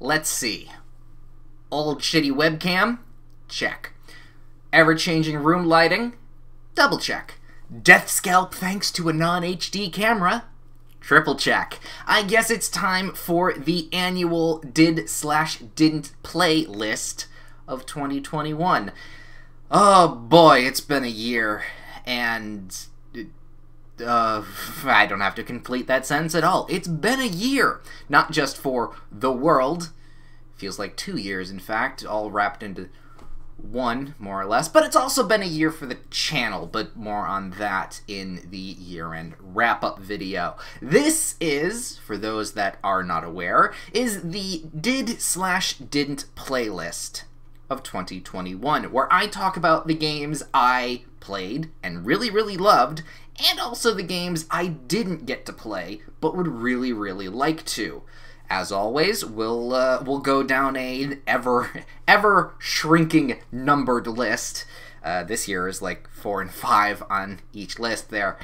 Let's see. Old shitty webcam? Check. Ever-changing room lighting? Double check. Death scalp thanks to a non-HD camera? Triple check. I guess it's time for the annual did/didn't play list of 2021. Oh boy, it's been a year, and I don't have to complete that sentence at all. It's been a year, not just for the world. Feels like 2 years, in fact, all wrapped into one, more or less. But it's also been a year for the channel, but more on that in the year-end wrap-up video. This is, for those that are not aware, is the did/didn't playlist of 2021, where I talk about the games I played and really, really loved, and also the games I didn't get to play, but would really, really like to. As always, we'll go down an ever shrinking numbered list. This year is like 4 and 5 on each list. There,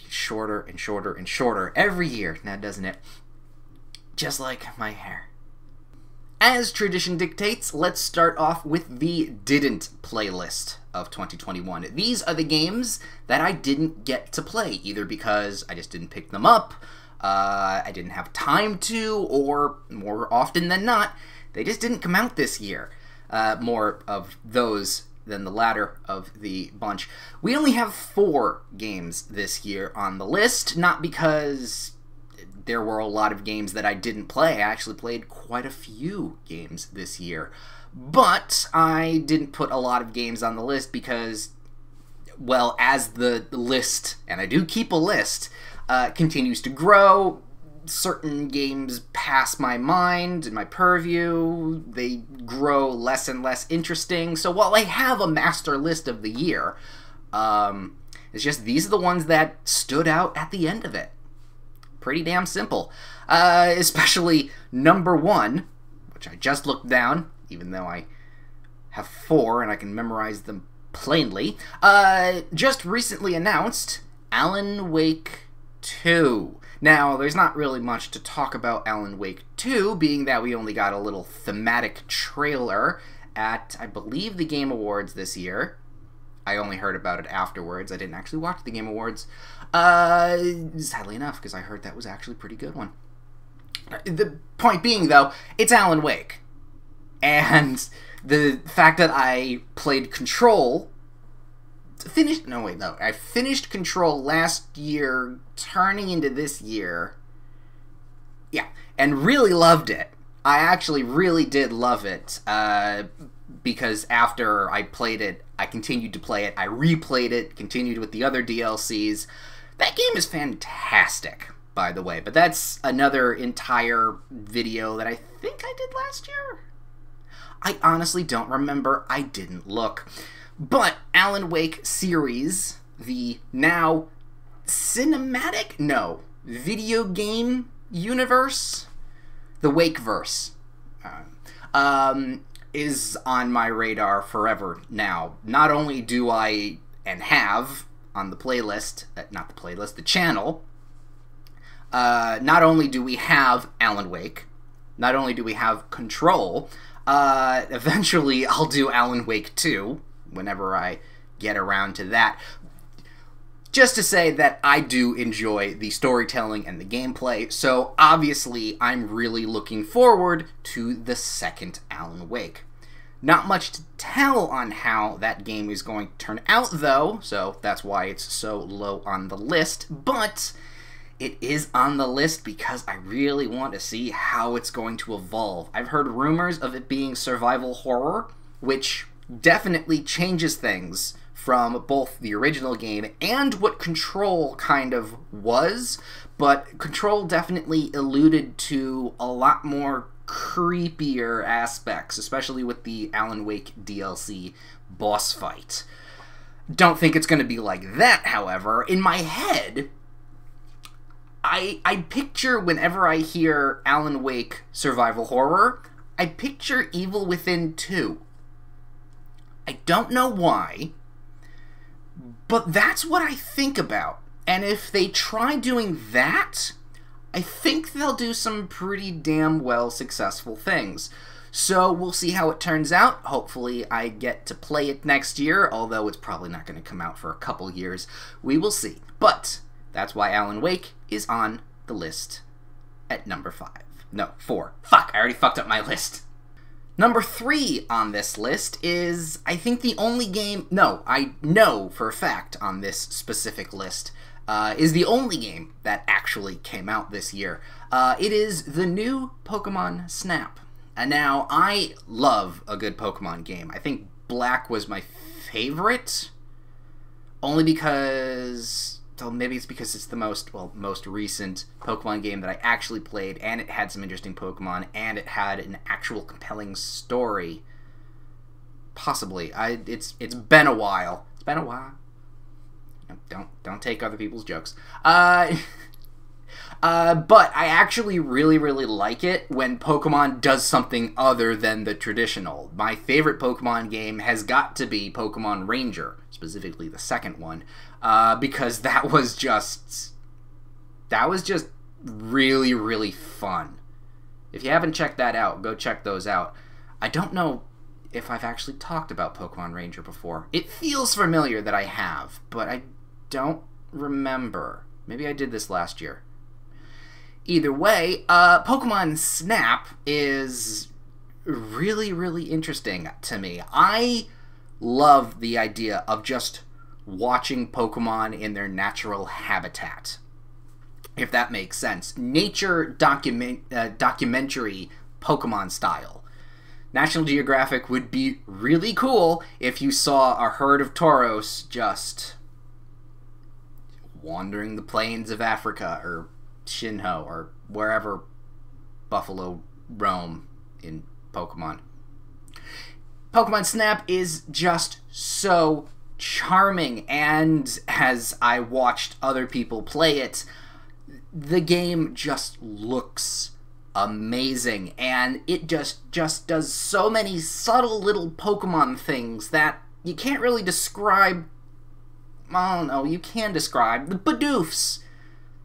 shorter and shorter and shorter every year now, doesn't it? Just like my hair. As tradition dictates, let's start off with the didn't playlist of 2021. These are the games that I didn't get to play, either because I just didn't pick them up, I didn't have time to, or more often than not, they just didn't come out this year. More of those than the latter of the bunch. We only have 4 games this year on the list, not because there were a lot of games that I didn't play. I actually played quite a few games this year. But I didn't put a lot of games on the list because, well, as the list, and I do keep a list, continues to grow, certain games pass my mind and my purview, they grow less and less interesting. So while I have a master list of the year, it's just these are the ones that stood out at the end of it. Pretty damn simple. Especially number 1, which I just looked down, even though I have 4 and I can memorize them plainly, just recently announced Alan Wake 2. Now, there's not really much to talk about Alan Wake 2, being that we only got a little thematic trailer at, I believe, the Game Awards this year. I only heard about it afterwards. I didn't actually watch the Game Awards. Sadly enough, because I heard that was actually a pretty good one. The point being, though, it's Alan Wake. And the fact that I played Control... I finished Control last year, turning into this year. Yeah, and really loved it. I actually really did love it, because after I played it, I continued to play it, I replayed it, continued with the other DLCs. That game is fantastic, by the way, but that's another entire video that I think I did last year? I honestly don't remember, I didn't look. But Alan Wake series, the now video game universe, the Wakeverse, is on my radar forever now. Not only do I, and have, on the playlist, the channel, not only do we have Alan Wake, not only do we have Control, eventually I'll do Alan Wake 2, whenever I get around to that. Just to say that I do enjoy the storytelling and the gameplay, so obviously I'm really looking forward to the second Alan Wake. Not much to tell on how that game is going to turn out, though, so that's why it's so low on the list, but it is on the list because I really want to see how it's going to evolve. I've heard rumors of it being survival horror, which definitely changes things from both the original game and what Control kind of was, but Control definitely alluded to a lot more creepier aspects, especially with the Alan Wake DLC boss fight. Don't think it's going to be like that, however. In my head, I picture, whenever I hear Alan Wake survival horror, I picture Evil Within 2. I don't know why, but that's what I think about. And if they try doing that, I think they'll do some pretty damn well successful things. So we'll see how it turns out. Hopefully I get to play it next year, although it's probably not going to come out for a couple years. We will see. But that's why Alan Wake is on the list at number 5. No, 4. Fuck, I already fucked up my list. Number 3 on this list is, I think, the only game... No, I know for a fact on this specific list, is the only game that actually came out this year. It is the new Pokemon Snap. And now, I love a good Pokemon game. I think Black was my favorite, only because... So maybe it's because it's the most recent Pokemon game that I actually played, and it had some interesting Pokemon, and it had an actual compelling story. Possibly. It's been a while. It's been a while. Don't take other people's jokes. But I actually really like it when Pokemon does something other than the traditional. My favorite Pokemon game has got to be Pokemon Ranger, specifically the second one, because that was just really fun. If you haven't checked that out, go check those out. I don't know if I've actually talked about Pokemon Ranger before. It feels familiar that I have, but I don't remember. Maybe I did this last year. Either way, Pokemon Snap is really interesting to me. I love the idea of just watching Pokemon in their natural habitat, if that makes sense. Nature documentary Pokemon style. National Geographic would be really cool if you saw a herd of Tauros just wandering the plains of Africa, or Shinho, or wherever buffalo roam in Pokemon. Pokemon Snap is just so charming, and as I watched other people play it, the game just looks amazing, and it just does so many subtle little Pokemon things that you can't really describe. I don't know, you can describe the Bidoofs.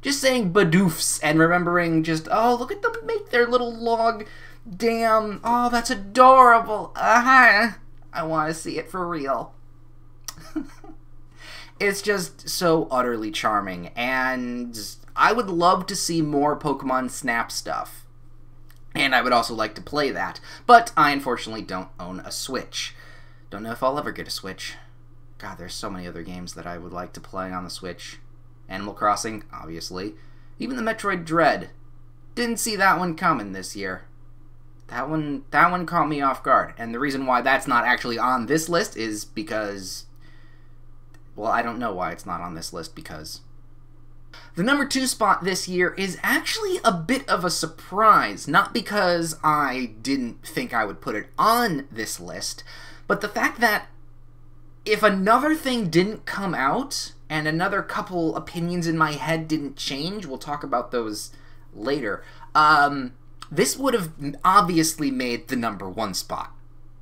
Just saying Bidoofs and remembering just, oh, look at them make their little log dam. Oh, that's adorable. I want to see it for real. It's just so utterly charming, and I would love to see more Pokemon Snap stuff. And I would also like to play that, but I unfortunately don't own a Switch. Don't know if I'll ever get a Switch. God, there's so many other games that I would like to play on the Switch. Animal Crossing, obviously. Even the Metroid Dread. Didn't see that one coming this year. That one caught me off guard. And the reason why that's not actually on this list is because... Well, I don't know why it's not on this list, because... The number 2 spot this year is actually a bit of a surprise. Not because I didn't think I would put it on this list, but the fact that if another thing didn't come out, and another couple opinions in my head didn't change, we'll talk about those later, this would have obviously made the number 1 spot.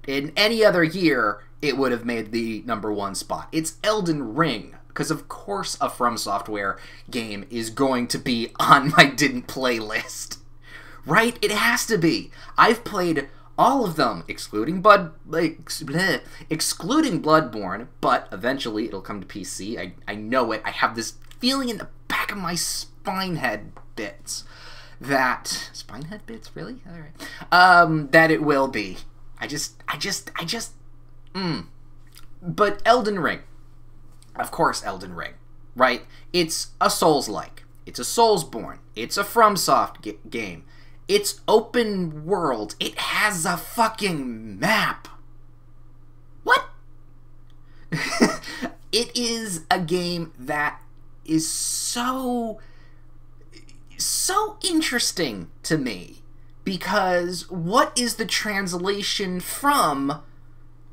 In any other year, it would have made the number 1 spot. It's Elden Ring, because of course a From Software game is going to be on my didn't play list. Right? It has to be. I've played all of them, excluding Bloodborne, but eventually it'll come to PC. I know it. I have this feeling in the back of my spinehead bits that... Spinehead bits? Really? Alright. That it will be. But Elden Ring. Of course Elden Ring. Right? It's a Souls-like. It's a Soulsborne. It's a FromSoft game. It's open world. It has a fucking map. What? It is a game that is so interesting to me, because what is the translation from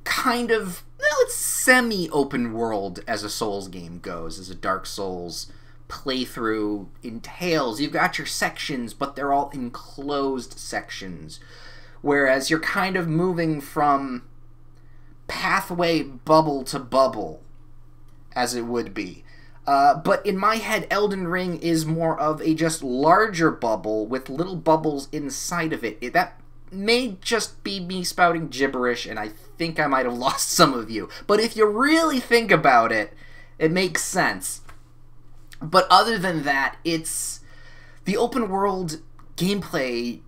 kind of, well, it's semi-open world as a Souls game goes, as a Dark Souls playthrough entails. You've got your sections, but they're all enclosed sections, whereas you're kind of moving from pathway bubble to bubble, as it would be. But in my head, Elden Ring is more of a just larger bubble with little bubbles inside of it. That may just be me spouting gibberish, and I think I might have lost some of you. But if you really think about it, it makes sense. But other than that, it's... the open world gameplay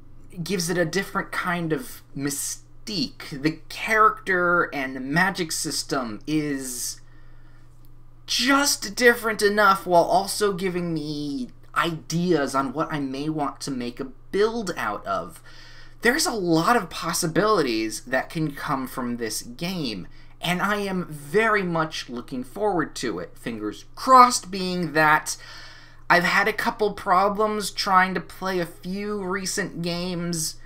gives it a different kind of mystique. The character and magic system is just different enough while also giving me ideas on what I may want to make a build out of. There's a lot of possibilities that can come from this game, and I am very much looking forward to it. Fingers crossed, being that I've had a couple problems trying to play a few recent games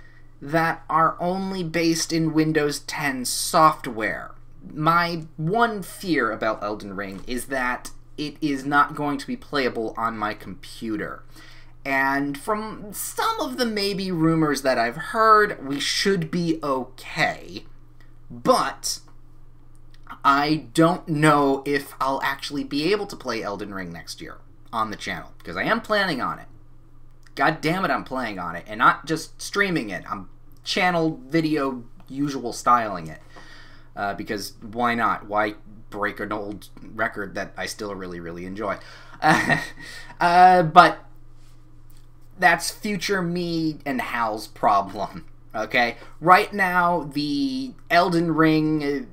that are only based in Windows 10 software. My one fear about Elden Ring is that it is not going to be playable on my computer. And from some of the maybe rumors that I've heard, we should be okay. But I don't know if I'll actually be able to play Elden Ring next year on the channel, because I am planning on it. God damn it, I'm playing on it, and not just streaming it. I'm channel video usual styling it. Because why not? Why break an old record that I still really, really enjoy? But that's future me and Hal's problem, okay? Right now, the Elden Ring,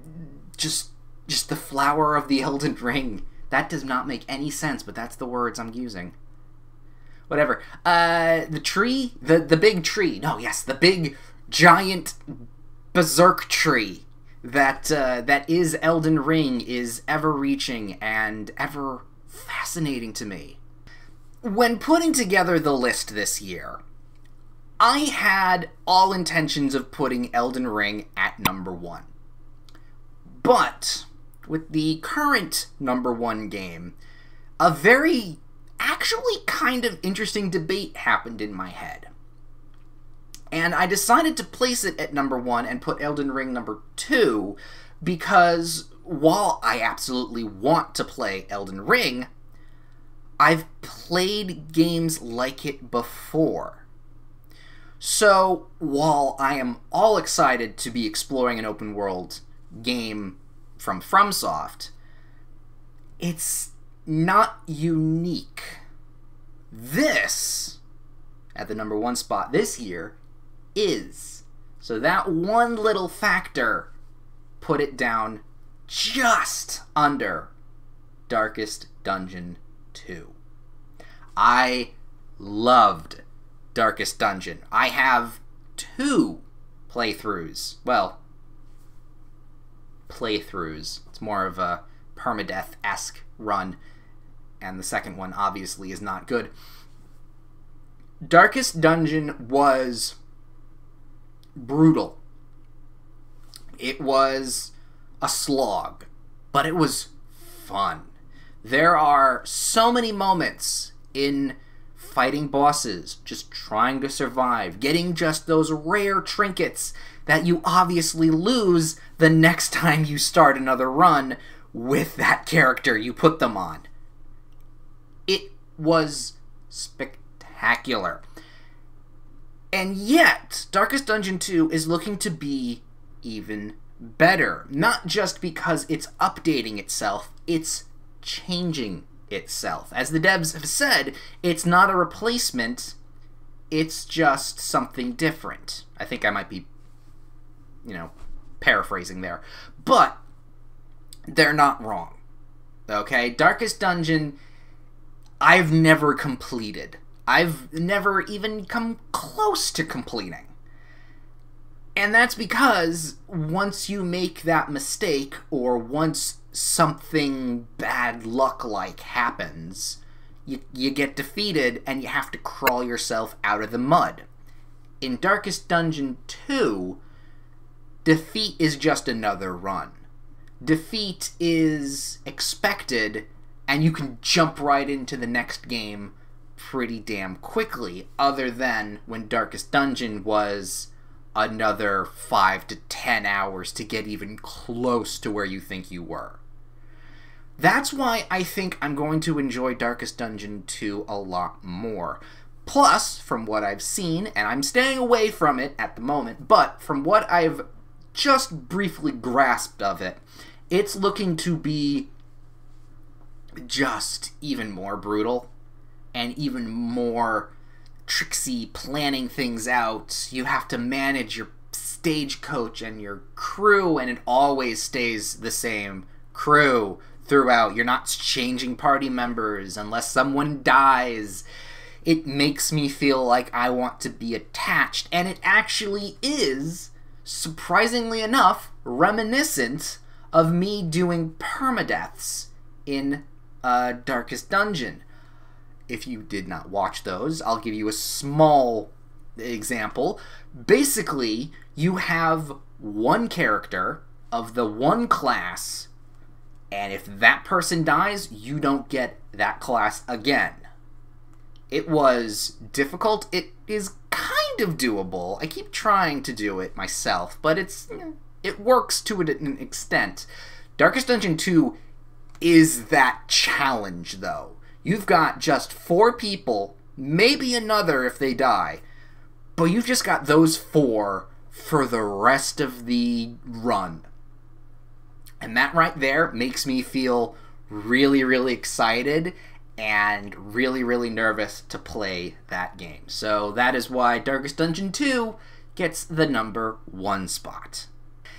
just the flower of the Elden Ring, that does not make any sense, but that's the words I'm using. Whatever. The tree? The big tree. No, yes, the big, giant, berserk tree that is Elden Ring is ever-reaching and ever fascinating to me. When putting together the list this year, I had all intentions of putting Elden Ring at number 1. But with the current number 1 game, a very, actually kind of interesting debate happened in my head. And I decided to place it at number 1 and put Elden Ring number 2 because while I absolutely want to play Elden Ring, I've played games like it before. So while I am all excited to be exploring an open world game from FromSoft, it's not unique. This, at the number 1 spot this year, is. So that one little factor put it down just under Darkest Dungeon 2. I loved Darkest Dungeon. I have 2 playthroughs. Well, playthroughs. It's more of a permadeath-esque run, and the second one obviously is not good. Darkest Dungeon was brutal. It was a slog, but it was fun. There are so many moments in fighting bosses, just trying to survive, getting just those rare trinkets that you obviously lose the next time you start another run with that character you put them on. It was spectacular. And yet, Darkest Dungeon 2 is looking to be even better. Not just because it's updating itself, it's changing itself. As the devs have said, it's not a replacement, it's just something different. I think I might be, paraphrasing there. But they're not wrong. Okay? Darkest Dungeon, I've never completed. I've never even come close to completing. And that's because once you make that mistake, or once something bad luck-like happens, you get defeated and you have to crawl yourself out of the mud. In Darkest Dungeon 2, defeat is just another run. Defeat is expected, and you can jump right into the next game pretty damn quickly, other than when Darkest Dungeon was another 5 to 10 hours to get even close to where you think you were. That's why I think I'm going to enjoy Darkest Dungeon 2 a lot more. Plus, from what I've seen, and I'm staying away from it at the moment, but from what I've just briefly grasped of it, it's looking to be just even more brutal and even more tricksy, planning things out. You have to manage your stagecoach and your crew, and it always stays the same crew throughout. You're not changing party members unless someone dies. It makes me feel like I want to be attached, and it actually is, surprisingly enough, reminiscent of me doing permadeaths in Darkest Dungeon. If you did not watch those, I'll give you a small example. Basically, you have one character of the one class, and if that person dies, you don't get that class again. It was difficult. It is kind of doable. I keep trying to do it myself, but it works to an extent. Darkest Dungeon 2 is that challenge, though. You've got just 4 people, maybe another if they die, but you've just got those 4 for the rest of the run. And that right there makes me feel really, really excited and really, really nervous to play that game. So that is why Darkest Dungeon 2 gets the number 1 spot.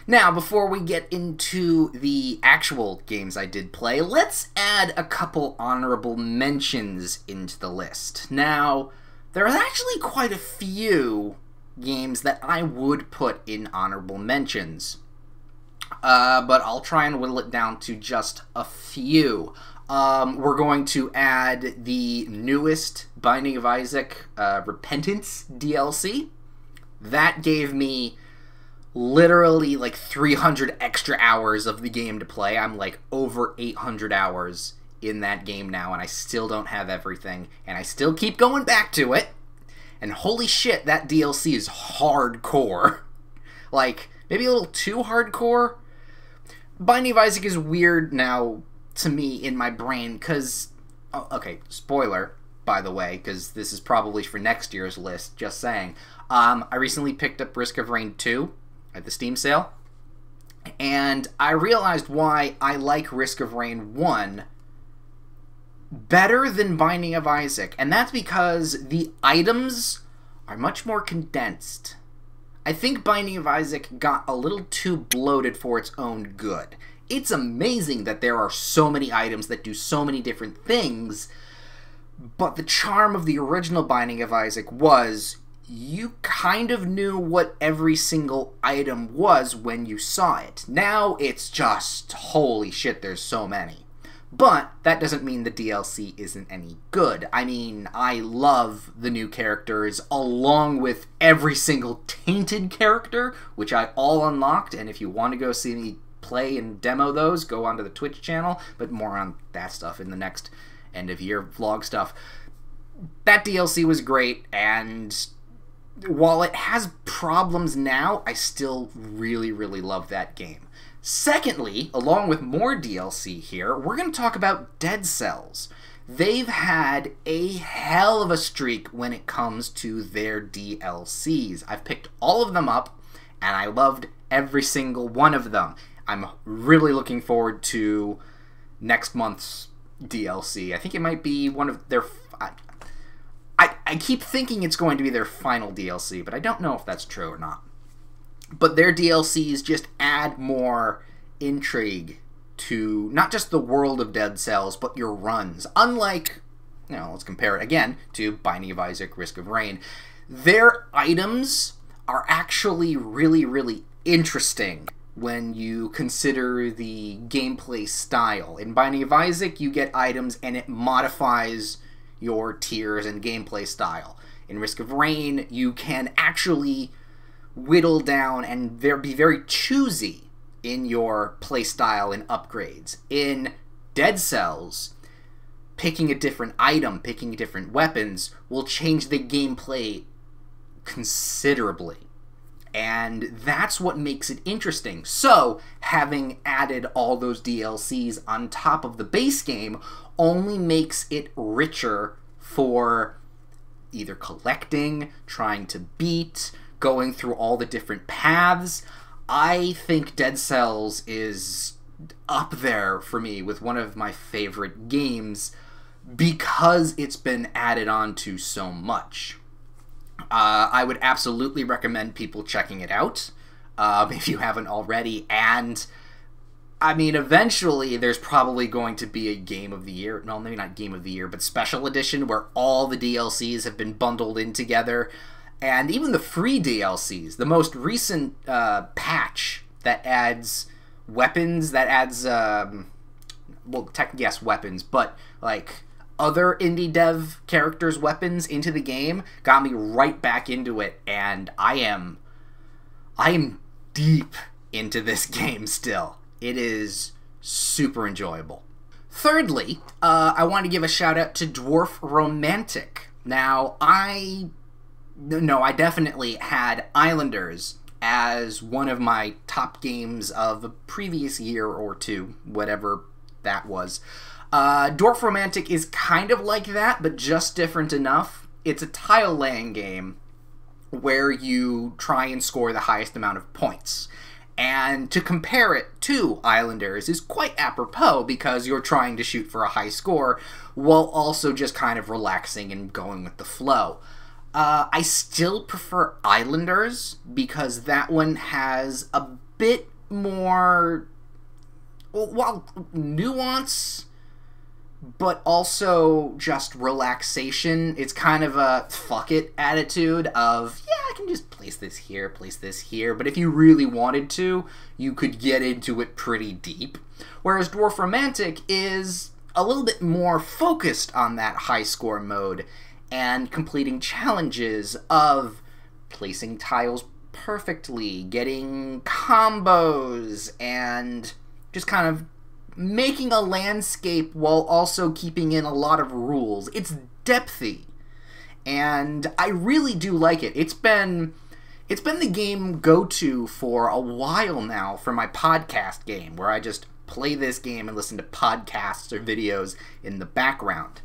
Now, before we get into the actual games I did play, let's add a couple honorable mentions into the list. Now, there are actually quite a few games that I would put in honorable mentions, but I'll try and whittle it down to just a few. We're going to add the newest Binding of Isaac Repentance DLC. That gave me literally like 300 extra hours of the game to play. I'm like over 800 hours in that game now, and I still don't have everything, and I still keep going back to it. And holy shit, that DLC is hardcore. Like, maybe a little too hardcore. Binding of Isaac is weird now to me in my brain, because... Oh, okay, spoiler, by the way, because this is probably for next year's list, just saying. I recently picked up Risk of Rain 2 at the Steam sale, and I realized why I like Risk of Rain 1 better than Binding of Isaac, and that's because the items are much more condensed. I think Binding of Isaac got a little too bloated for its own good. It's amazing that there are so many items that do so many different things, but the charm of the original Binding of Isaac was you kind of knew what every single item was when you saw it. Now it's just, holy shit, there's so many. But that doesn't mean the DLC isn't any good. I mean, I love the new characters along with every single tainted character, which I all unlocked, and if you want to go see me play and demo those, go onto the Twitch channel, but more on that stuff in the next end of year vlog stuff. That DLC was great, and while it has problems now, I still really, really love that game. Secondly, along with more DLC here, we're going to talk about Dead Cells. They've had a hell of a streak when it comes to their DLCs. I've picked all of them up, and I loved every single one of them. I'm really looking forward to next month's DLC. I think it might be one of their... I keep thinking it's going to be their final DLC, but I don't know if that's true or not. But their DLCs just add more intrigue to not just the world of Dead Cells, but your runs. Unlike, you know, let's compare it again to Binding of Isaac, Risk of Rain. Their items are actually really, really interesting when you consider the gameplay style. In Binding of Isaac, you get items and it modifies your tiers and gameplay style. In Risk of Rain, you can actually whittle down and be very choosy in your playstyle and upgrades. In Dead Cells, picking a different item, picking different weapons will change the gameplay considerably. And that's what makes it interesting. So, having added all those DLCs on top of the base game only makes it richer for either collecting, trying to beat, going through all the different paths. I think Dead Cells is up there for me with one of my favorite games because it's been added on to so much. I would absolutely recommend people checking it out if you haven't already. And, I mean, eventually there's probably going to be a Game of the Year. Well, maybe not Game of the Year, but Special Edition where all the DLCs have been bundled in together. And even the free DLCs. The most recent patch that adds weapons, that adds, well, yes, weapons, but, like, other indie dev characters' weapons into the game got me right back into it, and I am deep into this game still. It is super enjoyable. Thirdly, I want to give a shout out to Dwarf Romantic. Now, I definitely had Islanders as one of my top games of a previous year or two, whatever that was. Dwarf Romantic is kind of like that, but just different enough. It's a tile-laying game where you try and score the highest amount of points. And to compare it to Islanders is quite apropos because you're trying to shoot for a high score while also just kind of relaxing and going with the flow. I still prefer Islanders because that one has a bit more, well, nuance, but also just relaxation. It's kind of a fuck it attitude of, yeah, I can just place this here, but if you really wanted to, you could get into it pretty deep. Whereas Dwarf Romantic is a little bit more focused on that high score mode and completing challenges of placing tiles perfectly, getting combos, and just kind of making a landscape while also keeping in a lot of rules. It's depthy, and I really do like it. It's been the game go-to for a while now for my podcast game, where I just play this game and listen to podcasts or videos in the background.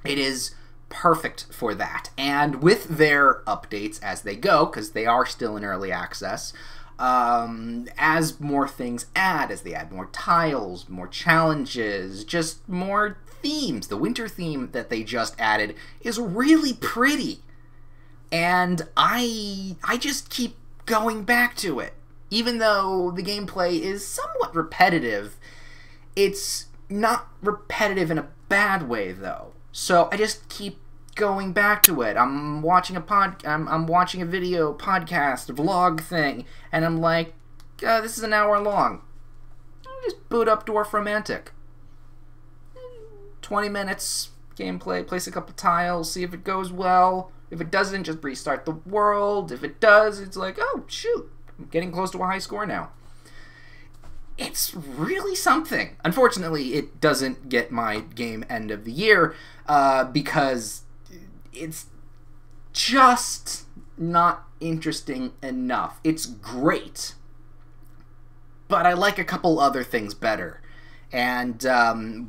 It is perfect for that, and with their updates as they go, because they are still in early access, as more things as they add more tiles, more challenges, just more themes. The winter theme that they just added is really pretty, and I just keep going back to it. Even though the gameplay is somewhat repetitive, it's not repetitive in a bad way, though. So I just keep going back to it. I'm watching I'm watching a video podcast, a vlog thing, and I'm like, this is an hour long. I'll just boot up Dwarf Romantic. 20 minutes gameplay, place a couple tiles, see if it goes well. If it doesn't, just restart the world. If it does, it's like, oh shoot, I'm getting close to a high score now. It's really something. Unfortunately, it doesn't get my game end of the year because it's just not interesting enough. It's great, but I like a couple other things better. And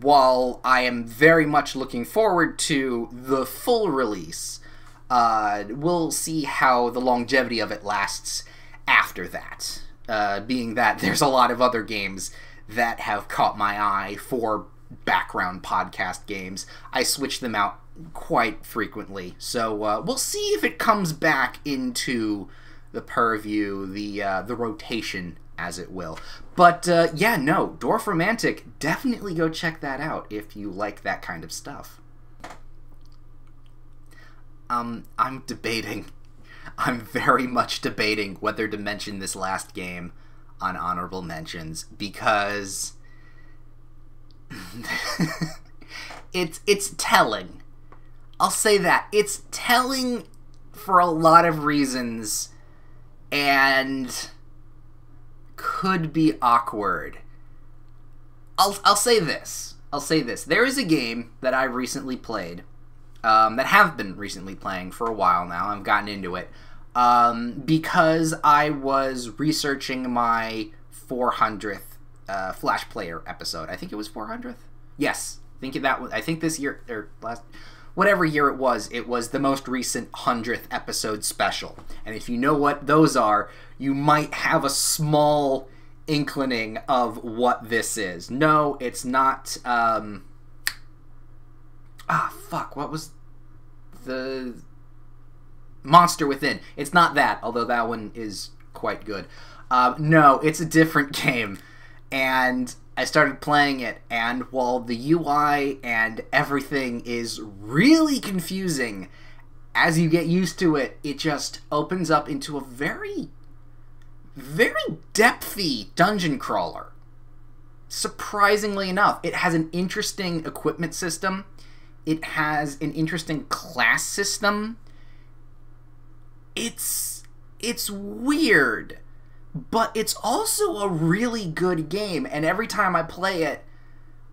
while I am very much looking forward to the full release, we'll see how the longevity of it lasts after that. Being that there's a lot of other games that have caught my eye for background podcast games. I switch them out quite frequently, so we'll see if it comes back into the purview, the rotation, as it will. But yeah, no, Dwarf Romantic, definitely go check that out if you like that kind of stuff. I'm very much debating whether to mention this last game on honorable mentions, because it's telling. I'll say that. It's telling for a lot of reasons, and could be awkward. I'll say this. There is a game that I recently played, that have been recently playing for a while now. I've gotten into it. because I was researching my 400th Flash Player episode. I think it was 400th. Yes, I think this year or last, whatever year it was the most recent 100th episode special. And if you know what those are, you might have a small inkling of what this is. No, it's not. What was the Monster Within? It's not that, although that one is quite good. No, it's a different game. And I started playing it, and while the UI and everything is really confusing, as you get used to it, it just opens up into a very, very depthy dungeon crawler. Surprisingly enough, it has an interesting equipment system. It has an interesting class system. It's weird, but it's also a really good game, and every time I play it,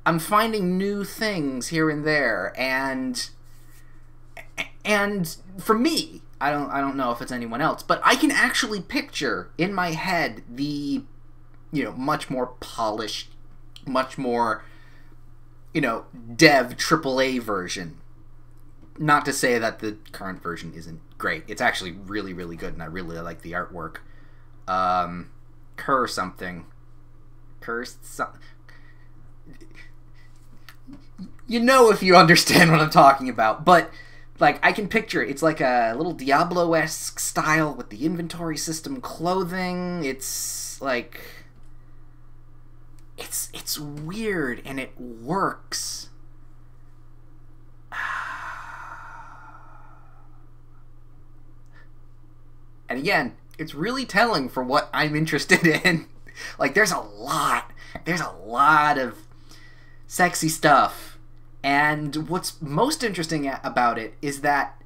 I'm finding new things here and there, and for me, I don't know if it's anyone else, but I can actually picture in my head the, much more polished, much more, dev AAA version. Not to say that the current version isn't great. It's actually really, really good, and I really like the artwork. If you understand what I'm talking about, but I can picture it. It's like a little Diablo-esque style with the inventory system clothing. It's it's weird, and it works. And again, it's really telling for what I'm interested in. There's a lot of sexy stuff. And what's most interesting about it is that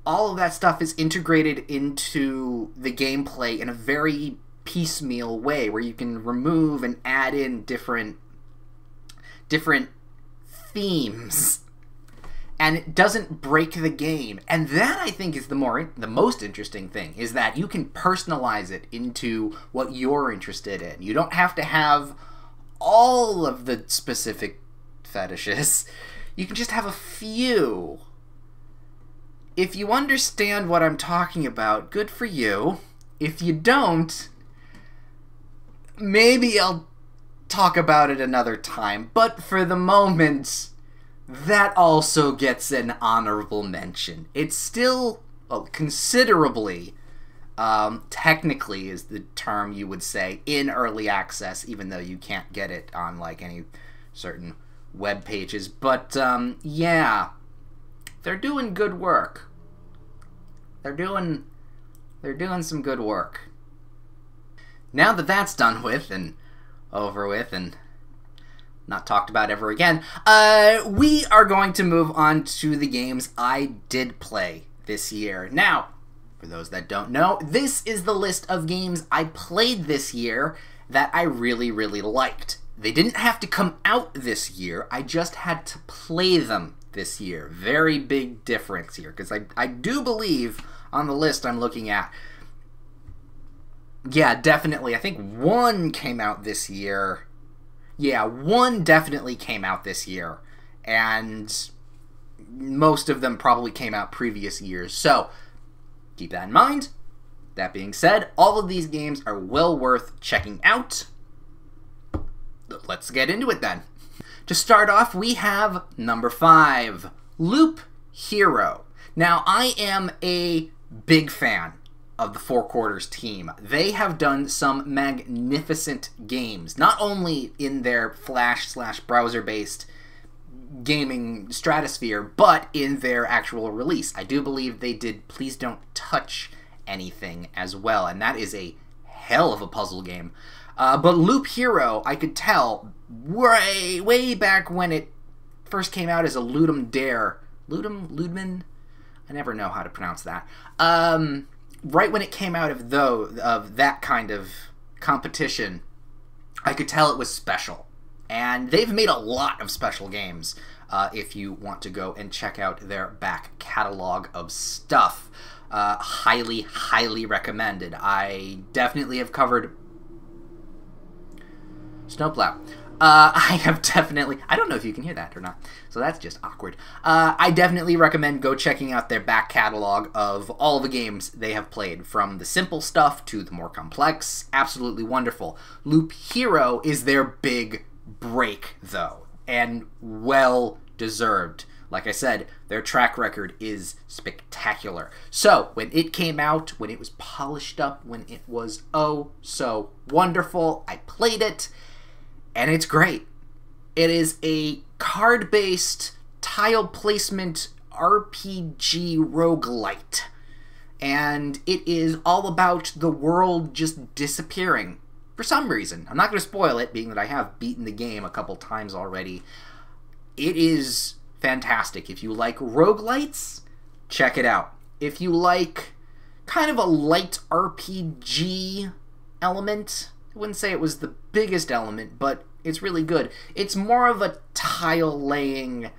all of that stuff is integrated into the gameplay in a very piecemeal way, where you can remove and add in different themes. And it doesn't break the game. And that, I think, is the most interesting thing, is that you can personalize it into what you're interested in. You don't have to have all of the specific fetishes. You can just have a few. If you understand what I'm talking about, good for you. If you don't, maybe I'll talk about it another time. But for the moment, that also gets an honorable mention. It's still, considerably, technically is the term you would say, in early access, even though you can't get it on, any certain web pages. But, yeah, they're doing good work. They're doing some good work. Now that that's done with, and over with, and not talked about ever again, we are going to move on to the games I did play this year. Now, for those that don't know, this is the list of games I played this year that I really, really liked. They didn't have to come out this year, I just had to play them this year. Very big difference here, because I do believe on the list I'm looking at, yeah, definitely, I think one came out this year. Yeah, one definitely came out this year, and most of them probably came out previous years, so keep that in mind. That being said, all of these games are well worth checking out. Let's get into it then. To start off, we have number 5, Loop Hero. Now, I am a big fan of the Four Quarters team. They have done some magnificent games, not only in their Flash/browser-based gaming stratosphere, but in their actual release. I do believe they did Please Don't Touch Anything as well, and that is a hell of a puzzle game. But Loop Hero, I could tell way back when it first came out as a Ludum Dare. Ludman? I never know how to pronounce that. Right when it came out of that kind of competition, I could tell it was special. And they've made a lot of special games, if you want to go and check out their back catalog of stuff. Highly, highly recommended. I definitely have covered Snowplow. I have definitely... I don't know if you can hear that or not, so that's just awkward. I definitely recommend go checking out their back catalog of all the games they have played, from the simple stuff to the more complex. Absolutely wonderful. Loop Hero is their big break, though, and well-deserved. Like I said, their track record is spectacular. So, when it came out, when it was polished up, when it was oh so wonderful, I played it, and it's great. It is a card-based, tile placement RPG roguelite. And it is all about the world just disappearing. For some reason. I'm not going to spoil it, being that I have beaten the game a couple times already. It is fantastic. If you like roguelites, check it out. If you like kind of a light RPG element, I wouldn't say it was the biggest element, but it's really good. It's more of a tile-laying,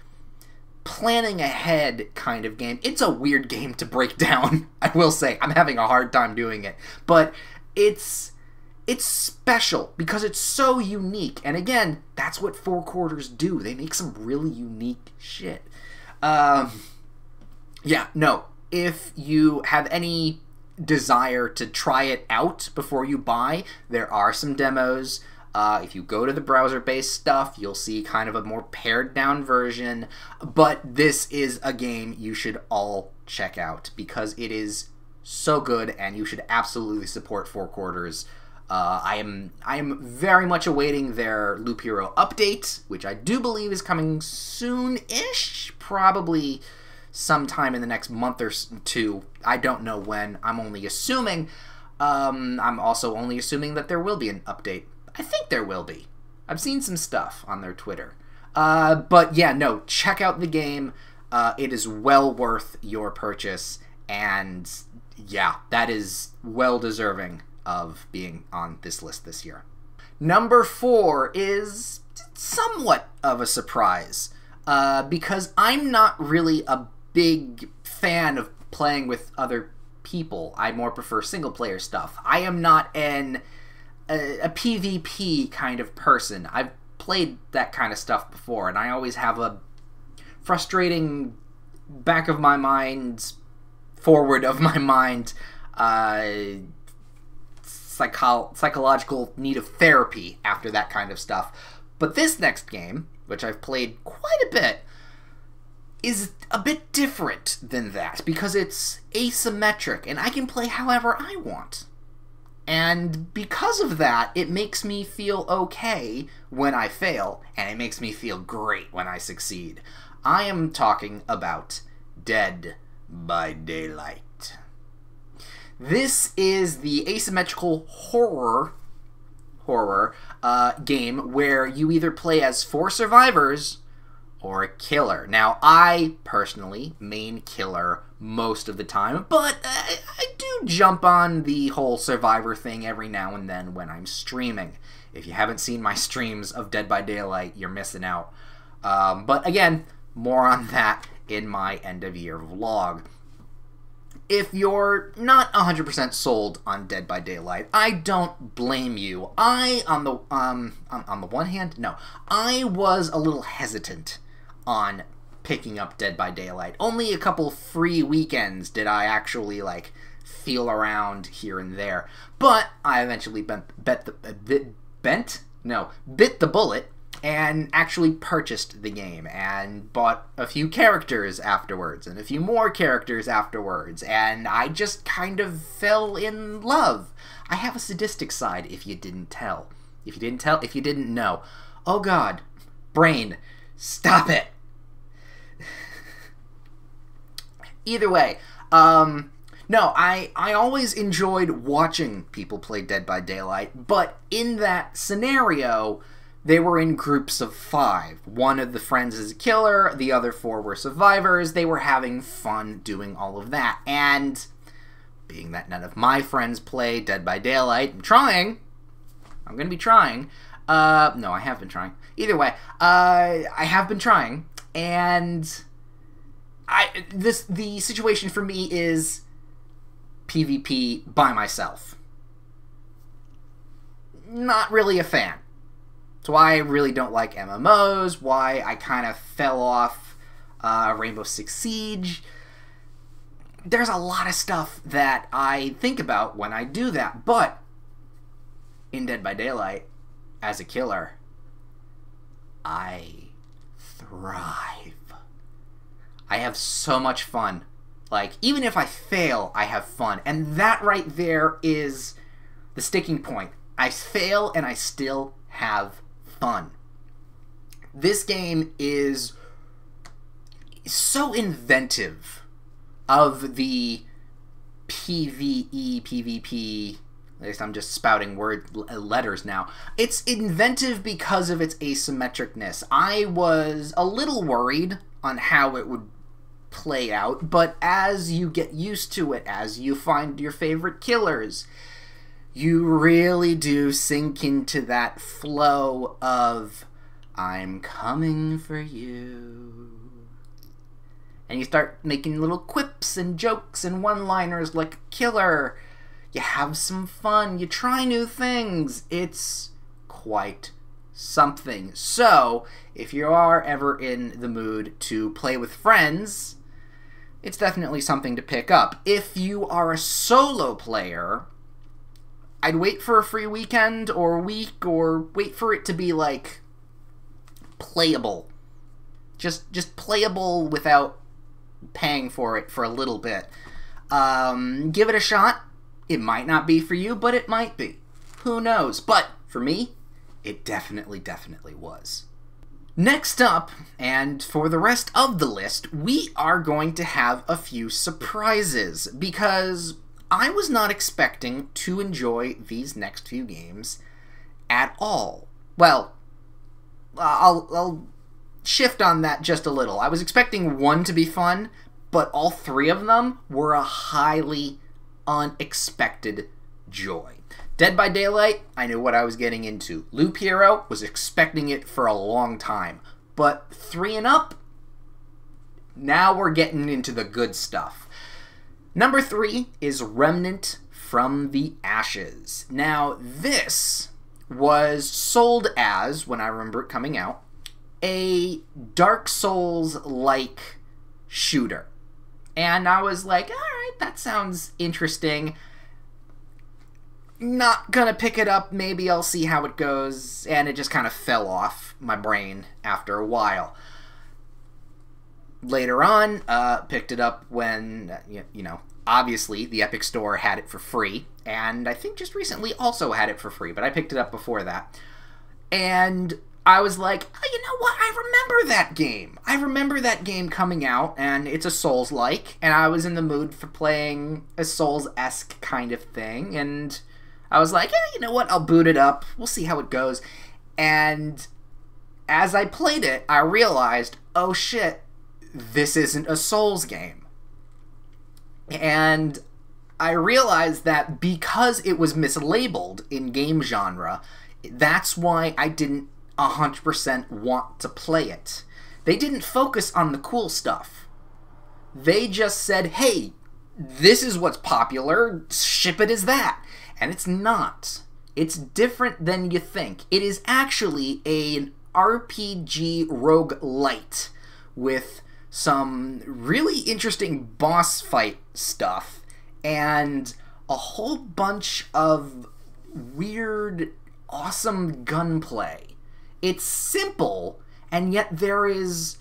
planning ahead kind of game. It's a weird game to break down, I will say. I'm having a hard time doing it. But it's special because it's so unique. And again, that's what Four Quarters do. They make some really unique shit. Yeah, no. If you have any desire to try it out before you buy, there are some demos. If you go to the browser-based stuff, you'll see kind of a more pared-down version. But this is a game you should all check out because it is so good, and you should absolutely support Four Quarters. I am very much awaiting their Loop Hero update, which I do believe is coming soon-ish, probably sometime in the next month or two. I don't know when. I'm only assuming. I'm also only assuming that there will be an update. I think there will be. I've seen some stuff on their Twitter. But yeah, no, check out the game. It is well worth your purchase, and yeah, that is well deserving of being on this list this year. Number 4 is somewhat of a surprise, because I'm not really a big fan of playing with other people. I more prefer single-player stuff. I am not a PvP kind of person. I've played that kind of stuff before, and I always have a frustrating back of my mind, forward of my mind, psychological need of therapy after that kind of stuff. But this next game, which I've played quite a bit, is a bit different than that because it's asymmetric and I can play however I want. And because of that, it makes me feel okay when I fail, and it makes me feel great when I succeed. I am talking about Dead by Daylight. This is the asymmetrical horror game where you either play as 4 survivors or a killer. Now, I personally main killer most of the time, but I do jump on the whole survivor thing every now and then when I'm streaming. If you haven't seen my streams of Dead by Daylight, you're missing out. But again, more on that in my end-of-year vlog. If you're not 100% sold on Dead by Daylight, I don't blame you. On the one hand, no, I was a little hesitant on picking up Dead by Daylight. Only a couple free weekends did I actually, like, feel around here and there. But I eventually bit the bullet and actually purchased the game and bought a few characters afterwards and a few more characters afterwards, and I just kind of fell in love. I have a sadistic side, if you didn't tell. If you didn't know. Oh god. Brain, stop it. Either way, no, I always enjoyed watching people play Dead by Daylight, but in that scenario, they were in groups of 5. One of the friends is a killer, the other 4 were survivors. They were having fun doing all of that, and being that none of my friends play Dead by Daylight, I'm gonna be trying. No, I have been trying. Either way, I have been trying, and the situation for me is PvP by myself. Not really a fan. It's why I really don't like MMOs, why I kind of fell off Rainbow Six Siege. There's a lot of stuff that I think about when I do that, but in Dead by Daylight, as a killer, I thrive. I have so much fun. Like, even if I fail, I have fun. And that right there is the sticking point. I fail and I still have fun. This game is so inventive of the PvE, PvP, at least I'm just spouting letters now. It's inventive because of its asymmetricness. I was a little worried on how it would play out, but as you get used to it, as you find your favorite killers, you really do sink into that flow of, I'm coming for you. And you start making little quips and jokes and one-liners like a killer. You have some fun. You try new things. It's quite something. So, if you are ever in the mood to play with friends, it's definitely something to pick up. If you are a solo player, I'd wait for a free weekend or week, or wait for it to be, like, playable. Just playable without paying for it for a little bit. Give it a shot. It might not be for you, but it might be. Who knows? But for me, it definitely was. Next up, and for the rest of the list, we are going to have a few surprises, because I was not expecting to enjoy these next few games at all. Well, I'll shift on that just a little. I was expecting one to be fun, but all three of them were a highly unexpected joy. Dead by Daylight, I knew what I was getting into. Loop Hero, was expecting it for a long time. But 3 and up, now we're getting into the good stuff. Number 3 is Remnant from the Ashes. Now, this was sold as, when I remember it coming out, a Dark Souls-like shooter. And I was like, alright, that sounds interesting. Not gonna pick it up, maybe I'll see how it goes, and it just kind of fell off my brain after a while. Later on, picked it up when, you know, obviously the Epic Store had it for free, and I think just recently also had it for free, but I picked it up before that. And I was like, oh, you know what, I remember that game. I remember that game coming out, and it's a Souls-like, and I was in the mood for playing a Souls-esque kind of thing, and I was like, yeah, you know what, I'll boot it up, we'll see how it goes. And as I played it, I realized, oh shit, this isn't a Souls game. And I realized that because it was mislabeled in game genre, that's why I didn't 100% want to play it. They didn't focus on the cool stuff. They just said, hey, this is what's popular, ship it as that. And it's not. It's different than you think. It is actually an RPG roguelite with some really interesting boss fight stuff and a whole bunch of weird, awesome gunplay. It's simple, and yet there's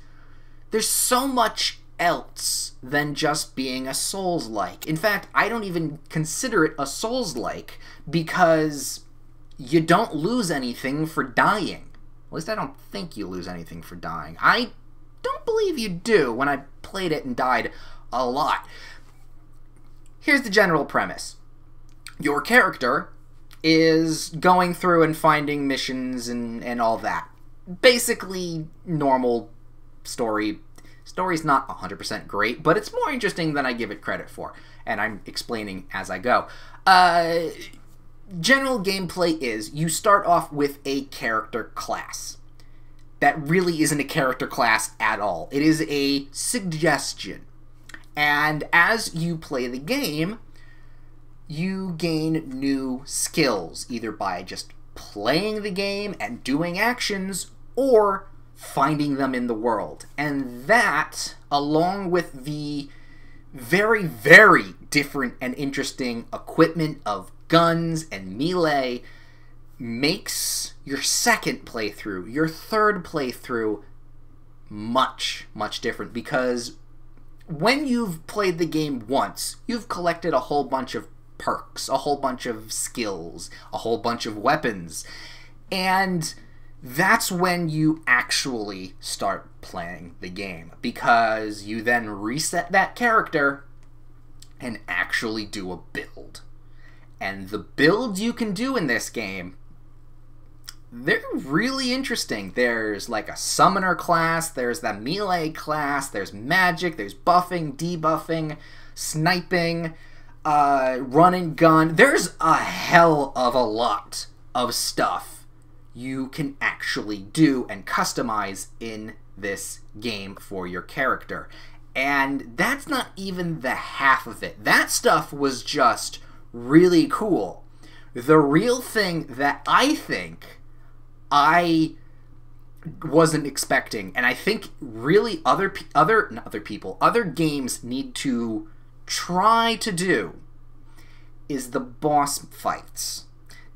so much else than just being a Souls-like. In fact, I don't even consider it a Souls-like because you don't lose anything for dying. At least I don't think you lose anything for dying. I don't believe you do when I played it and died a lot. Here's the general premise. Your character is going through and finding missions and all that. Basically, normal story. Story's not 100% great, but it's more interesting than I give it credit for. And I'm explaining as I go. General gameplay is, you start off with a character class. That really isn't a character class at all. It is a suggestion. And as you play the game, you gain new skills, either by just playing the game and doing actions, or finding them in the world. And that, along with the very, very different and interesting equipment of guns and melee, makes your second playthrough, your third playthrough, much, much different. Because when you've played the game once, you've collected a whole bunch of perks, a whole bunch of skills, a whole bunch of weapons, and that's when you actually start playing the game, because you then reset that character and actually do a build. And the builds you can do in this game, they're really interesting. There's like a summoner class, there's the melee class, there's magic, there's buffing, debuffing, sniping, run and gun. There's a hell of a lot of stuff you can actually do and customize in this game for your character. And that's not even the half of it. That stuff was just really cool. The real thing that I think I wasn't expecting, and I think really other games need to try to do, is the boss fights.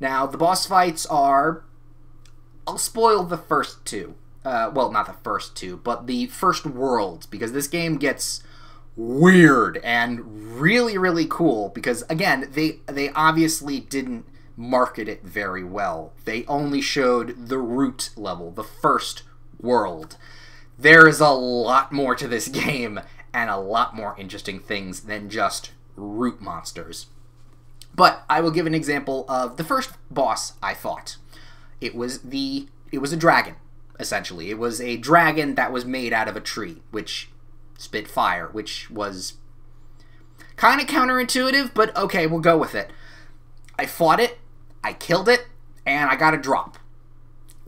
Now, the boss fights are, I'll spoil the first two. Well, not the first two, but the first world, because this game gets weird and really, really cool, because, again, they obviously didn't market it very well. They only showed the root level, the first world. There is a lot more to this game, and a lot more interesting things than just root monsters. But I will give an example of the first boss I fought. It was a dragon, essentially. It was a dragon that was made out of a tree, which spit fire, which was kind of counterintuitive, but okay, we'll go with it. I fought it, I killed it, and I got a drop.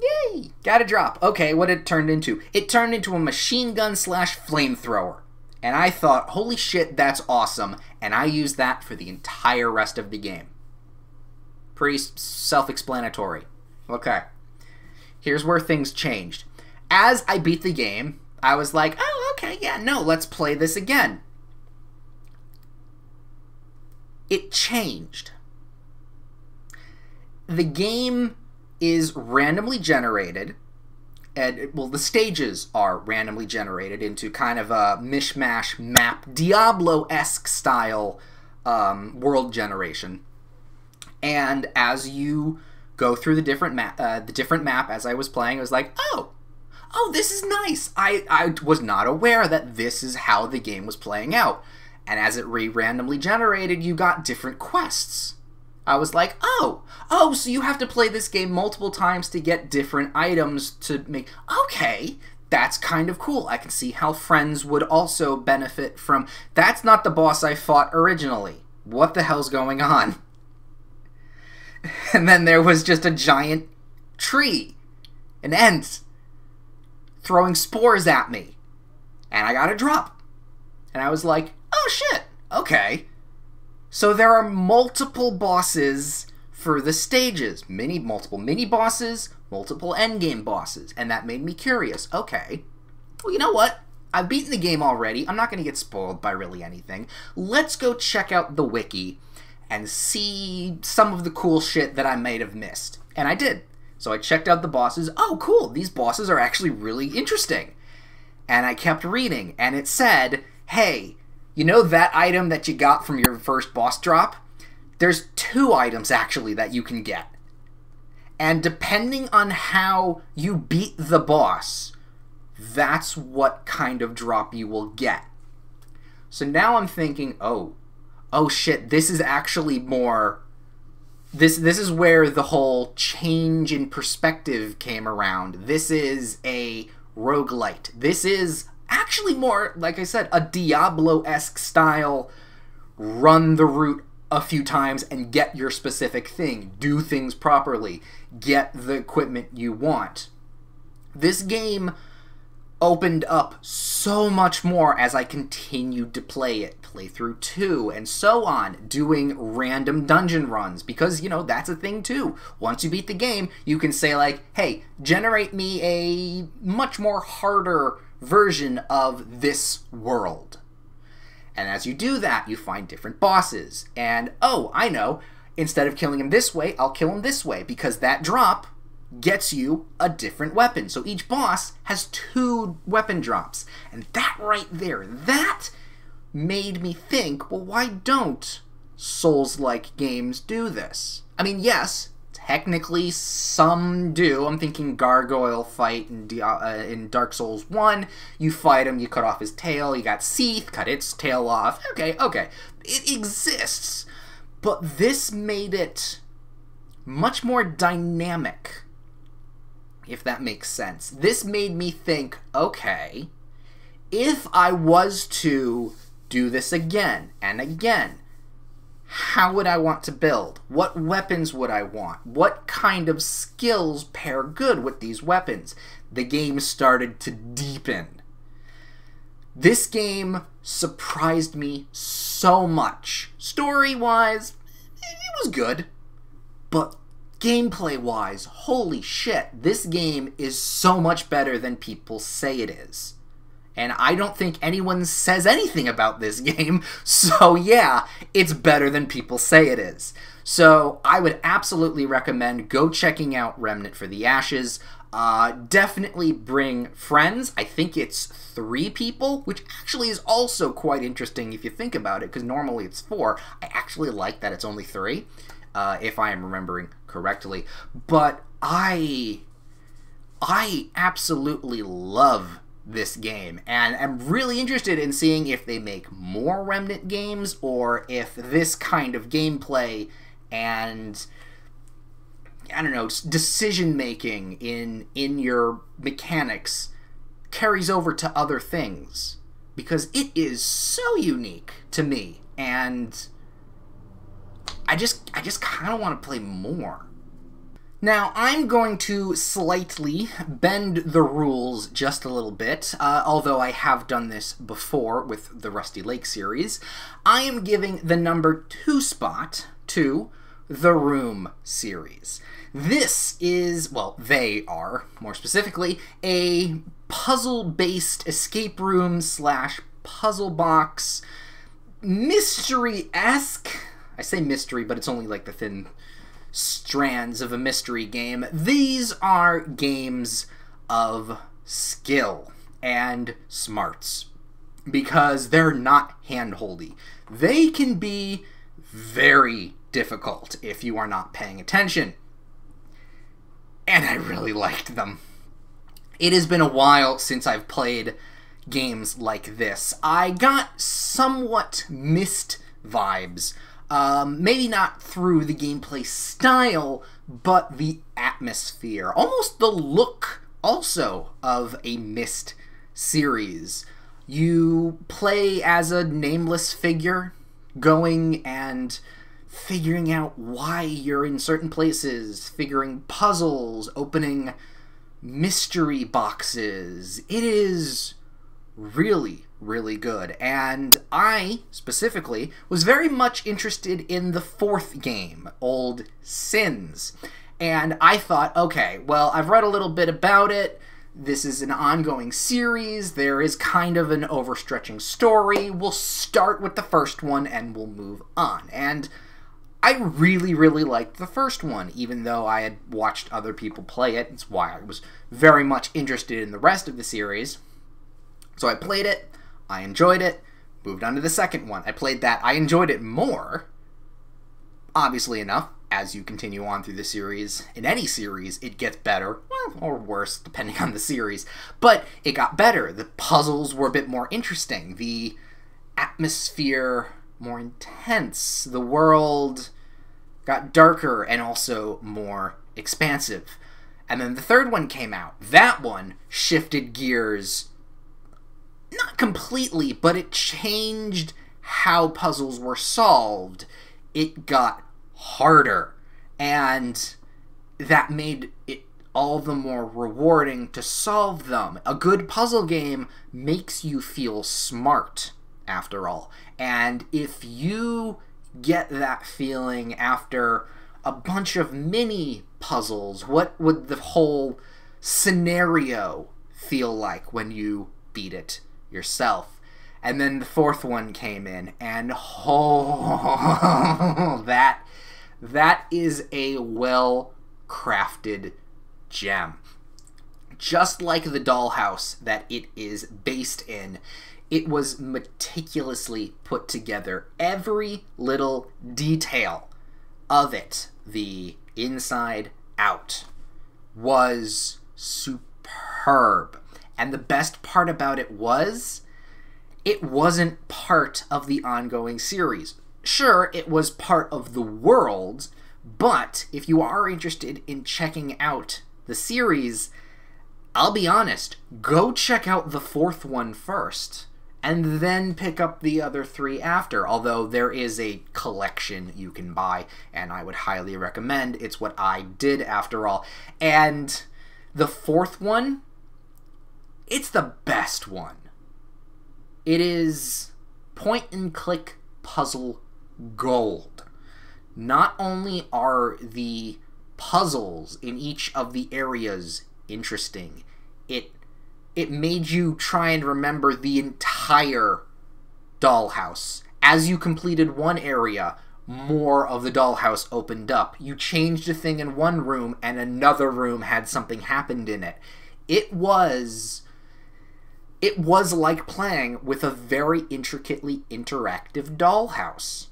Yay! Got a drop. Okay, what it turned into? It turned into a machine gun / flamethrower. And I thought, holy shit, that's awesome. And I used that for the entire rest of the game. Pretty self-explanatory. Okay. Here's where things changed. As I beat the game, I was like, oh, okay, yeah, no, let's play this again. It changed. The game is randomly generated, and, well, the stages are randomly generated into kind of a mishmash map, Diablo-esque style world generation. And as you go through the different map, as I was playing, I was like, oh, this is nice. I was not aware that this is how the game was playing out. And as it randomly generated, you got different quests. I was like, oh, so you have to play this game multiple times to get different items to make... Okay, that's kind of cool. I can see how friends would also benefit from... That's not the boss I fought originally. What the hell's going on? And then there was just a giant tree, an ant, throwing spores at me. And I got a drop. And I was like, oh shit, okay. So there are multiple bosses for the stages. Multiple mini-bosses, multiple endgame bosses. And that made me curious. Okay, well, you know what? I've beaten the game already. I'm not going to get spoiled by really anything. Let's go check out the wiki and see some of the cool shit that I might have missed. And I did. So I checked out the bosses. Oh, cool. These bosses are actually really interesting. And I kept reading, and it said, hey, you know that item that you got from your first boss drop? There's 2 items, actually, that you can get. And depending on how you beat the boss, that's what kind of drop you will get. So now I'm thinking, oh shit, this is actually more... This is where the whole change in perspective came around. This is a roguelite. This is actually more, like I said, a Diablo-esque style, run the route a few times and get your specific thing. Do things properly. Get the equipment you want. This game opened up so much more as I continued to play it. Playthrough 2, and so on, doing random dungeon runs, because, you know, that's a thing too. Once you beat the game, you can say, like, hey, generate me a much more harder version of this world. And as you do that, you find different bosses. And, oh, I know, instead of killing him this way, I'll kill him this way, because that drop gets you a different weapon. So each boss has 2 weapon drops. And that right there, that made me think, well, why don't Souls-like games do this? I mean, yes, technically some do. I'm thinking Gargoyle fight in Dark Souls 1. You fight him, you cut off his tail. You got Seath, cut its tail off. Okay. It exists. But this made it much more dynamic, if that makes sense. This made me think, okay, if I was to do this again and again, how would I want to build? What weapons would I want? What kind of skills pair good with these weapons? The game started to deepen. This game surprised me so much. Story-wise, it was good. But gameplay-wise, holy shit, this game is so much better than people say it is. And I don't think anyone says anything about this game, so yeah, it's better than people say it is. So I would absolutely recommend go checking out Remnant for the Ashes. Definitely bring friends. I think it's 3 people, which actually is also quite interesting if you think about it, because normally it's 4. I actually like that it's only 3, if I am remembering correctly. But I absolutely love this game, and I'm really interested in seeing if they make more Remnant games, or if this kind of gameplay and, I don't know, decision making in your mechanics carries over to other things, because it is so unique to me, and I just kind of want to play more. Now, I'm going to slightly bend the rules just a little bit, although I have done this before with the Rusty Lake series. I am giving the number 2 spot to the Room series. This is, well, they are, more specifically, a puzzle-based escape room / puzzle box, mystery-esque. I say mystery, but it's only like the thin strands of a mystery game. These are games of skill and smarts, because they're not hand-holdy. They can be very difficult if you are not paying attention. And I really liked them. It has been a while since I've played games like this. I got somewhat Myst vibes. Maybe not through the gameplay style, but the atmosphere. Almost the look, also, of a Myst series. You play as a nameless figure, going and figuring out why you're in certain places, figuring puzzles, opening mystery boxes. It is really, really good. And I, specifically, was very much interested in the 4th game, Old Sins. And I thought, okay, well, I've read a little bit about it. This is an ongoing series. There is kind of an overstretching story. We'll start with the first one and we'll move on. And I really, really liked the first one, even though I had watched other people play it. It's why I was very much interested in the rest of the series. So I played it, I enjoyed it, moved on to the second one. I played that, I enjoyed it more. Obviously enough, as you continue on through the series, in any series, it gets better, well, or worse, depending on the series. But it got better. The puzzles were a bit more interesting. The atmosphere more intense. The world got darker and also more expansive. And then the third one came out. That one shifted gears, not completely, but it changed how puzzles were solved. It got harder, and that made it all the more rewarding to solve them. A good puzzle game makes you feel smart, after all. And if you get that feeling after a bunch of mini puzzles, what would the whole scenario feel like when you beat it yourself? And then the fourth one came in, and that is a well-crafted gem. Just like the dollhouse that it is based in, it was meticulously put together. Every little detail of it, the inside out, was superb. And the best part about it was, it wasn't part of the ongoing series. Sure, it was part of the world, but if you are interested in checking out the series, I'll be honest, go check out the fourth one first, and then pick up the other three after, although there is a collection you can buy, and I would highly recommend. It's what I did, after all. And the fourth one, it's the best one. It is point-and-click puzzle gold. Not only are the puzzles in each of the areas interesting, it made you try and remember the entire dollhouse. As you completed one area, more of the dollhouse opened up. You changed a thing in one room, and another room had something happened in it. It was like playing with a very intricately interactive dollhouse.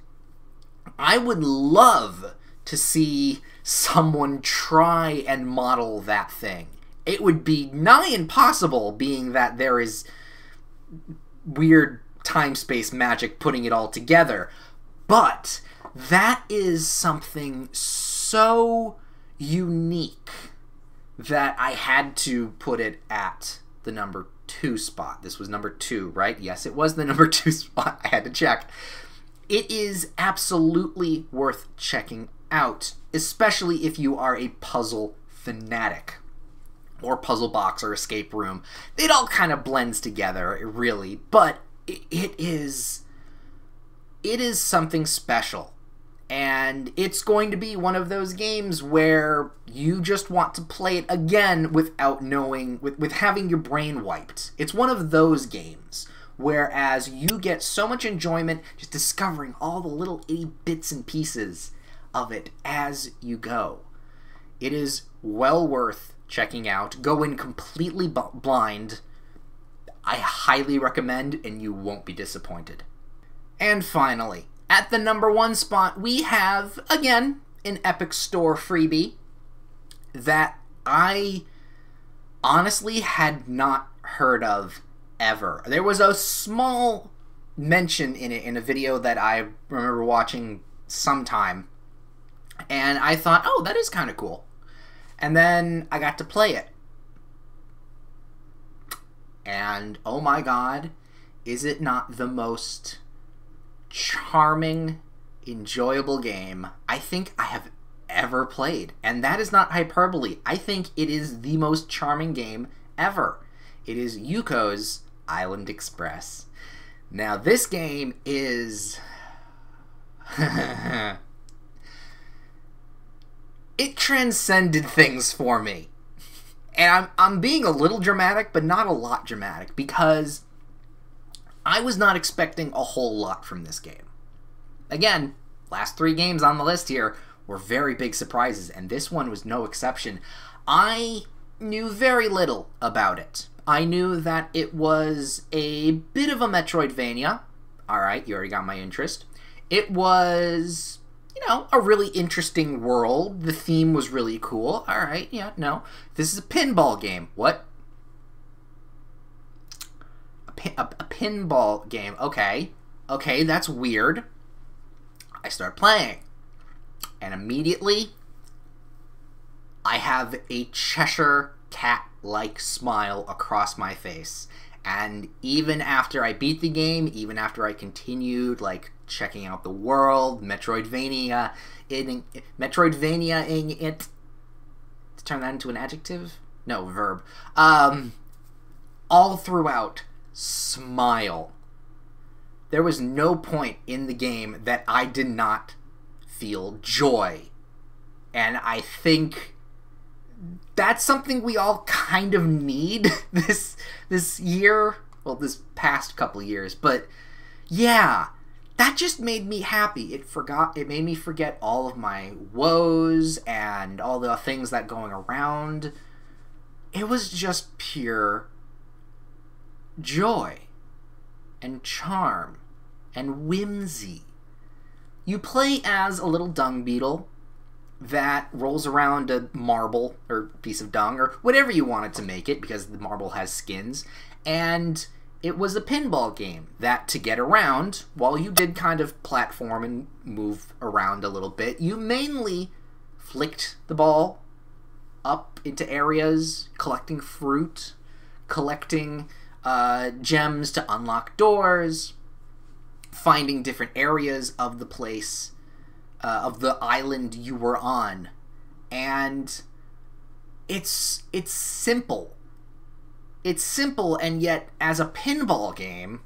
I would love to see someone try and model that thing. It would be nigh impossible, being that there is weird time-space magic putting it all together. But that is something so unique that I had to put it at the number 2 spot. This was number 2, right? Yes, it was the number 2 spot. I had to check. It is absolutely worth checking out, especially if you are a puzzle fanatic, or puzzle box, or escape room. It all kind of blends together, really, but it is something special. And it's going to be one of those games where you just want to play it again without knowing, with having your brain wiped. It's one of those games, whereas you get so much enjoyment just discovering all the little itty bits and pieces of it as you go. It is well worth checking out. Go in completely blind. I highly recommend, and you won't be disappointed. And finally, at the number 1 spot, we have, again, an Epic Store freebie that I honestly had not heard of ever. There was a small mention in it in a video that I remember watching sometime, and I thought, oh, that is kind of cool. And then I got to play it. And, oh my god, is it not the most charming, enjoyable game I think I have ever played? And that is not hyperbole. I think it is the most charming game ever. It is Yuko's Island Express. Now, this game is... it transcended things for me. And I'm being a little dramatic, but not a lot dramatic, because I was not expecting a whole lot from this game. Again, last 3 games on the list here were very big surprises, and this one was no exception. I knew very little about it. I knew that it was a bit of a Metroidvania. Alright, you already got my interest. It was, you know, a really interesting world. The theme was really cool. Alright, yeah, no. This is a pinball game. What? A pinball game. Okay. Okay, that's weird. I start playing. And immediately, I have a Cheshire Cat-like smile across my face. And even after I beat the game, even after I continued, like, checking out the world, Metroidvania-ing it, to turn that into an adjective? No, verb. All throughout, smile. There was no point in the game that I did not feel joy. And I think that's something we all kind of need this year. Well, this past couple years. But yeah, that just made me happy. It made me forget all of my woes and all the things that going around. It was just pure joy and charm and whimsy. You play as a little dung beetle that rolls around a marble or piece of dung or whatever you wanted to make it, because the marble has skins, and it was a pinball game that, to get around, while you did kind of platform and move around a little bit, you mainly flicked the ball up into areas, collecting fruit, collecting gems to unlock doors, finding different areas of the place, of the island you were on. And it's simple. It's simple, and yet, as a pinball game,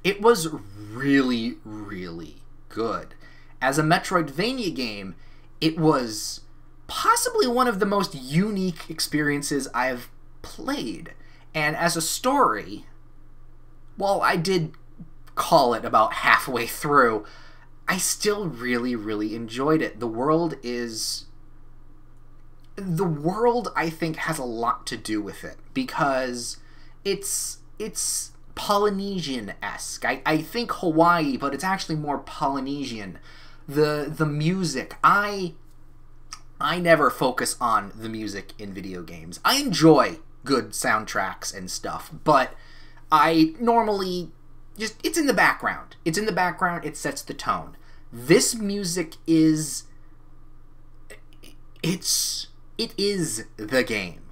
it was really, really good. As a Metroidvania game, it was possibly one of the most unique experiences I've played. And as a story, while I did call it about halfway through, I still really, really enjoyed it. The world, I think, has a lot to do with it, because it's Polynesian-esque. I think Hawaii, but it's actually more Polynesian. The music, I never focus on the music in video games. I enjoy good soundtracks and stuff, but I normally just, it's in the background. It's in the background, it sets the tone. This music it is the game.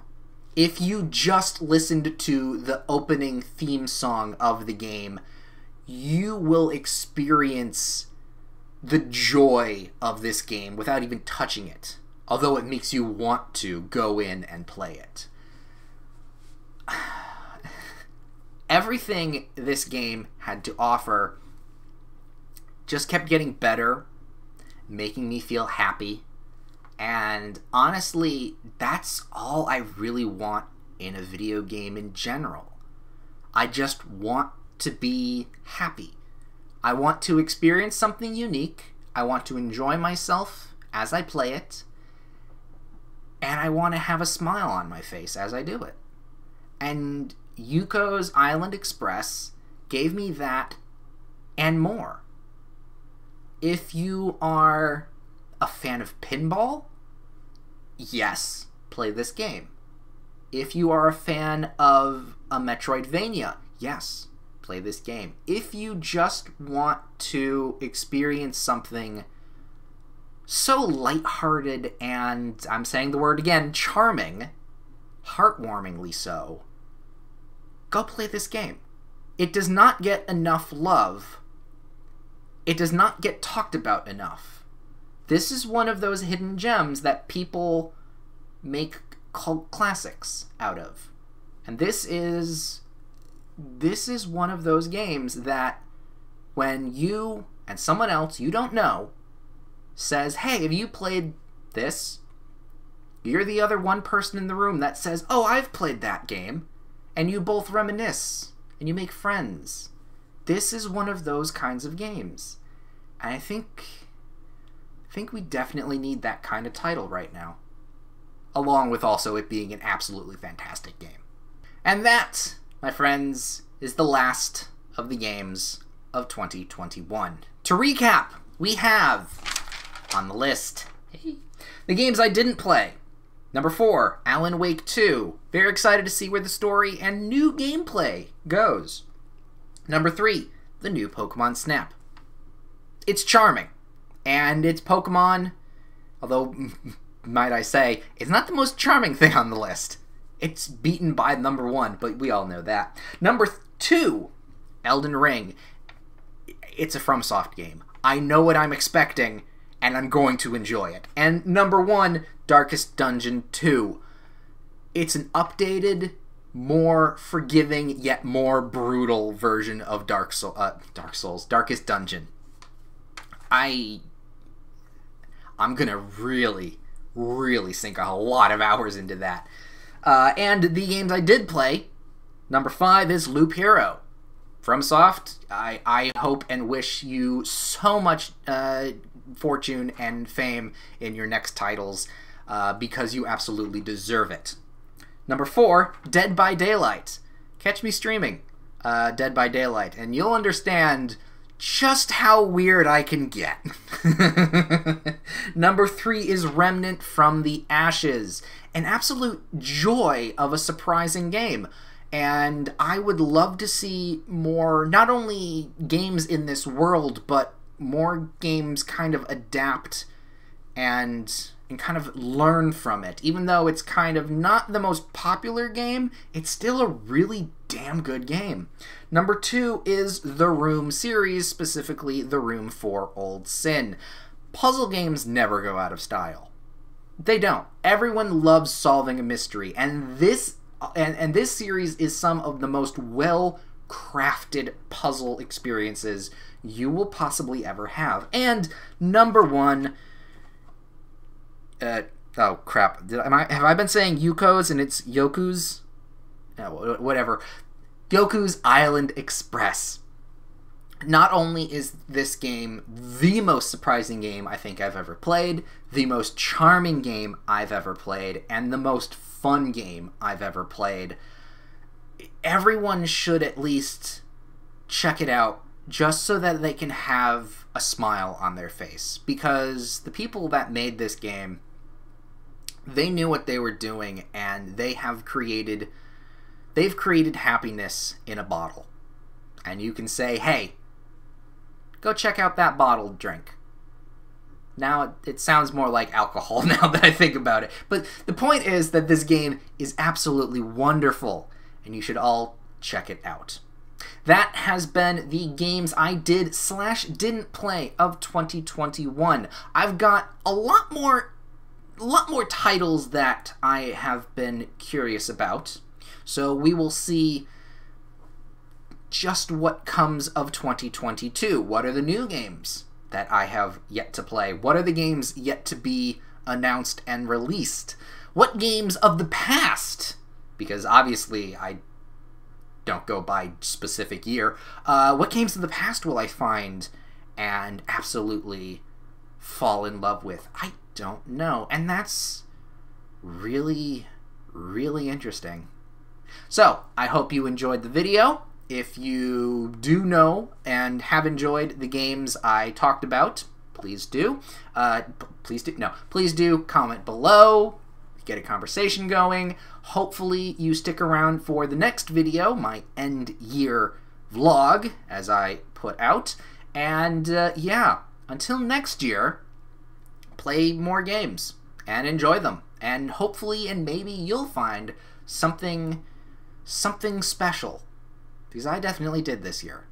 If you just listened to the opening theme song of the game, you will experience the joy of this game without even touching it, although it makes you want to go in and play it. Everything this game had to offer just kept getting better, making me feel happy, and honestly, that's all I really want in a video game in general. I just want to be happy. I want to experience something unique, I want to enjoy myself as I play it, and I want to have a smile on my face as I do it. And Yuko's Island Express gave me that and more. If you are a fan of pinball, yes, play this game. If you are a fan of a Metroidvania, yes, play this game. If you just want to experience something so lighthearted and, I'm saying the word again, charming, heartwarmingly so, go play this game. It does not get enough love. It does not get talked about enough. This is one of those hidden gems that people make cult classics out of. And this is one of those games that when you and someone else you don't know says, hey, have you played this? You're the other one person in the room that says, oh, I've played that game. And you both reminisce, and you make friends. This is one of those kinds of games. And I think we definitely need that kind of title right now. Along with also it being an absolutely fantastic game. And that, my friends, is the last of the games of 2021. To recap, we have on the list the games I didn't play. Number 4, Alan Wake 2. Very excited to see where the story and new gameplay goes. Number 3, the new Pokemon Snap. It's charming, and it's Pokemon, although, might I say, it's not the most charming thing on the list. It's beaten by number 1, but we all know that. Number 2, Elden Ring. It's a FromSoft game. I know what I'm expecting, and I'm going to enjoy it. And number 1, Darkest Dungeon 2. It's an updated, more forgiving, yet more brutal version of Darkest Dungeon. I'm gonna really sink a lot of hours into that. And the games I did play, number 5 is Loop Hero. FromSoft, I hope and wish you so much fortune and fame in your next titles, because you absolutely deserve it. Number 4, Dead by Daylight. Catch me streaming Dead by Daylight, and you'll understand just how weird I can get. Number 3 is Remnant from the Ashes. An absolute joy of a surprising game. And I would love to see more, not only games in this world, but more games kind of adapt and kind of learn from it. Even though it's kind of not the most popular game, it's still a really damn good game. Number 2 is the Room series, specifically The Room for Old Sin. Puzzle games never go out of style. They don't. Everyone loves solving a mystery, and this series is some of the most well-crafted puzzle experiences you will possibly ever have. And number 1, oh crap, have I been saying Yuko's and it's Yoku's? No, whatever. Yoku's Island Express. Not only is this game the most surprising game I think I've ever played, the most charming game I've ever played, and the most fun game I've ever played, everyone should at least check it out just so that they can have a smile on their face. Because the people that made this game, they knew what they were doing, and they've created happiness in a bottle. And you can say, hey, go check out that bottled drink. Now, it sounds more like alcohol now that I think about it. But the point is that this game is absolutely wonderful, and you should all check it out. That has been the games I did/didn't play of 2021. I've got a lot more titles that I have been curious about. So we will see just what comes of 2022. What are the new games that I have yet to play? What are the games yet to be announced and released? What games of the past? Because obviously I don't go by specific year. What games of the past will I find and absolutely fall in love with? I don't know. And that's really, really interesting. So, I hope you enjoyed the video. If you do know and have enjoyed the games I talked about, please do. Please do comment below. Get a conversation going. Hopefully you stick around for the next video, my end year vlog, as I put out. And yeah, until next year, play more games and enjoy them. And hopefully and maybe you'll find something special. Because I definitely did this year.